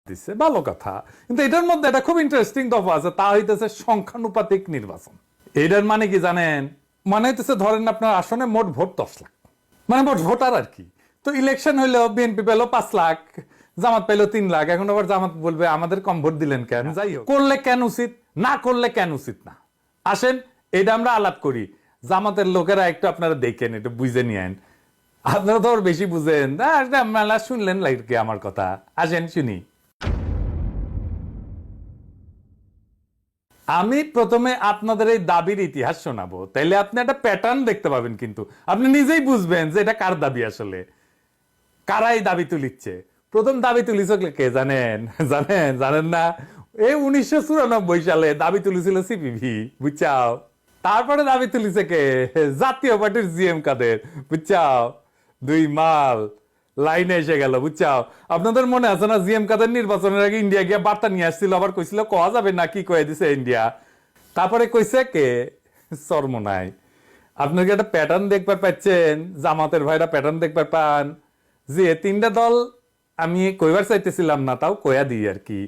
দিচ্ছে, ভালো কথা। কিন্তু এটার মধ্যে একটা খুব ইন্টারেস্টিং দফা আছে, তা হইতেছে সংখ্যানুপাতিক নির্বাচন। এটার মানে কি জানেন? মানে হইতেছে ধরেন আপনার আসনে মোট ভোট 10 লাখ, মানে মোট ভোটার আর কি। তো ইলেকশন হইলো বিএনপি পেলো 5 লাখ, জামাত পেলো 3 লাখ। এখন আবার জামাত বলবে আমাদের কম ভোট দিলেন কেন? যাই হোক, করলে কেন উচিত, না করলে কেন উচিত না, আসেন এটা আমরা আলাপ করি। জামাতের লোকেরা একটু আপনারা দেখেন, একটু বুঝে নিয়েন। আপনারা তো বেশি বুঝেন, মেলা শুনলেন লাইক আমার কথা। আসেন শুনি। আমি প্রথমে আপনাদের এই দাবির ইতিহাস শোনাবো, তাইলে আপনি একটা প্যাটার্ন দেখতে পাবেন। কিন্তু আপনি নিজেই বুঝবেন যে এটা কার দাবি, আসলে কারা এই দাবি তুলিচ্ছে। প্রথম দাবি তুলিছ কে জানেন? জানেন জানেন না? এই 1994 সালে দাবি তুলেছিল সিপিবি, বুঝছাও। তারপরে দাবি তুলিছে কে? জাতীয় পার্টির জিএম কাদের, বুঝছাও। দুই মাল লাইনে এসে গেল, বুঝছাও। আপনাদের মনে আছে না, জিএম কাদের নির্বাচনের আগে ইন্ডিয়া গিয়া বার্তা নিয়ে আসছিল, আবার কইছিল কওয়া যাবে না, কি কয়ে দিছে ইন্ডিয়া। তারপরে কইছে কে? চরমোনাই। আপনি কি একটা প্যাটার্ন দেখবার পাচ্ছেন? জামাতের ভাইরা প্যাটার্ন দেখবার পান যে তিনটা দল, আমি কইবার চাইতেছিলাম না, তাও কয়া দিই আর কি।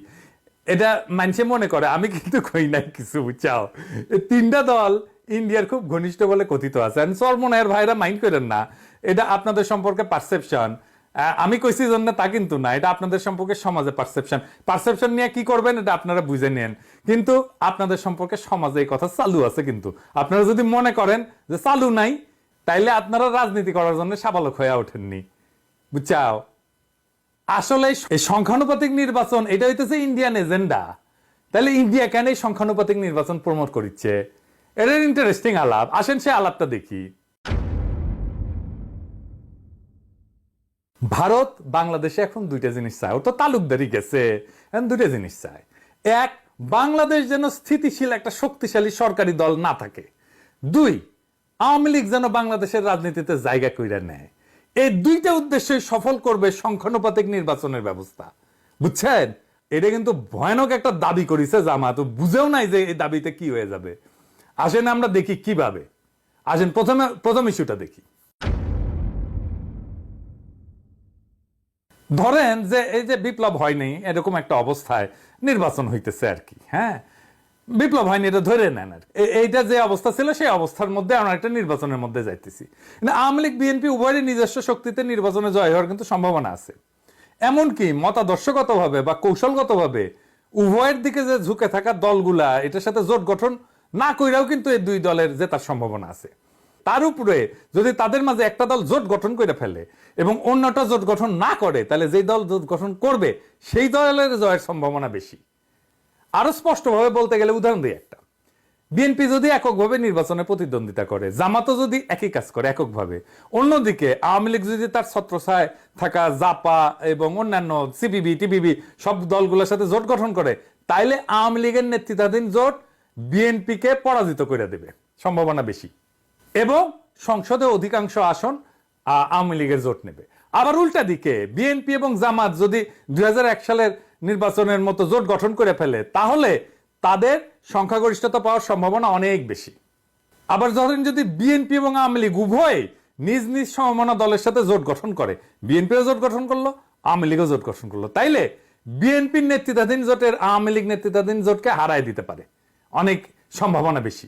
এটা মানুষে মনে করে, আমি কিন্তু কই নাই কিছু, বুঝছাও। তিনটা দল ইন্ডিয়ার খুব ঘনিষ্ঠ বলে কথিত আছে। চরমোনাইয়ের ভাইরা মাইন্ড করেন না, এটা আপনাদের সম্পর্কে পারসেপশন। আমি কইছি জন্য তা কিন্তু না, এটা আপনাদের সম্পর্কে সমাজে পারসেপশন। পারসেপশন নিয়ে কি করবেন এটা আপনারা বুঝে নেন, কিন্তু আপনাদের সম্পর্কে সমাজে এই কথা চালু আছে। কিন্তু আপনারা যদি মনে করেন যে চালু নাই, তাইলে আপনারা রাজনীতি করার জন্য সাবালক হয়ে ওঠেননি, বুঝছাও। আসলে এই সংখ্যানুপাতিক নির্বাচন এটা হইতেছে ইন্ডিয়ান এজেন্ডা। তাহলে ইন্ডিয়া কেন এই সংখ্যানুপাতিক নির্বাচন প্রমোট করছে? এর ইন্টারেস্টিং আলাপ, আসেন সে আলাপটা দেখি। ভারত বাংলাদেশে এখন দুইটা জিনিস চায়, ও তো তালুকদারি গেছে, এখন দুইটা জিনিস চায়। এক, বাংলাদেশ যেন স্থিতিশীল একটা শক্তিশালী সরকারি দল না থাকে। দুই, আওয়ামী লীগ যেন বাংলাদেশের রাজনীতিতে জায়গা কইরা নেয়। এই দুইটা উদ্দেশ্যই সফল করবে সংখ্যানুপাতিক নির্বাচনের ব্যবস্থা, বুঝছেন। এটা কিন্তু ভয়ানক একটা দাবি করেছে জামাত, বুঝেও নাই যে এই দাবিতে কি হয়ে যাবে। আসেন আমরা দেখি কিভাবে। আসেন প্রথম ইস্যুটা দেখি। ধরেন যে এই যে বিপ্লব হয়নি, এরকম একটা অবস্থায় নির্বাচন হইতেছে আর কি। হ্যাঁ, বিপ্লব হয়নি এটা ধরে নেন আর এইটা যে অবস্থা ছিল সেই অবস্থার মধ্যে আমরা একটা নির্বাচনের মধ্যে যাইতেছি। আওয়ামী লীগ বিএনপি উভয়েরই নিজস্ব শক্তিতে নির্বাচনে জয় হওয়ার কিন্তু সম্ভাবনা আছে। এমনকি মতাদর্শগত ভাবে বা কৌশলগত ভাবে উভয়ের দিকে যে ঝুঁকে থাকা দলগুলা এটার সাথে জোট গঠন না কইরাও কিন্তু এই দুই দলের জেতার সম্ভাবনা আছে। তার উপরে যদি তাদের মাঝে একটা দল জোট গঠন করে ফেলে এবং অন্যটা জোট গঠন না করে, তাহলে যেই দল জোট গঠন করবে সেই দলের জয়ের সম্ভাবনা বেশি। আরো স্পষ্টভাবে বলতে গেলে উদাহরণ দিই একটা, বিএনপি যদি এককভাবে নির্বাচনে প্রতিদ্বন্দ্বিতা করে, জামাতও যদি একই কাজ করে এককভাবে, অন্যদিকে আওয়ামী লীগ যদি তার ছত্রছায়ায় থাকা জাপা এবং অন্যান্য সিপিবি টিপিবি সব দলগুলোর সাথে জোট গঠন করে, তাইলে আওয়ামী লীগের নেতৃত্বাধীন জোট বিএনপিকে পরাজিত করে দেবে, সম্ভাবনা বেশি, এবং সংসদে অধিকাংশ আসন আওয়ামী লীগের জোট নেবে। আবার উল্টা দিকে বিএনপি এবং জামাত যদি 2001 সালের নির্বাচনের মতো জোট গঠন করে ফেলে, তাহলে তাদের সংখ্যাগরিষ্ঠতা পাওয়ার সম্ভাবনা অনেক বেশি। আবার ধরেন যদি বিএনপি এবং আওয়ামী লীগ উভয় নিজ নিজ সমমনা দলের সাথে জোট গঠন করে, বিএনপিও জোট গঠন করলো, আওয়ামী লীগও জোট গঠন করলো, তাইলে বিএনপির নেতৃত্বাধীন জোটের আওয়ামী লীগ নেতৃত্বাধীন জোটকে হারায় দিতে পারে, অনেক সম্ভাবনা বেশি।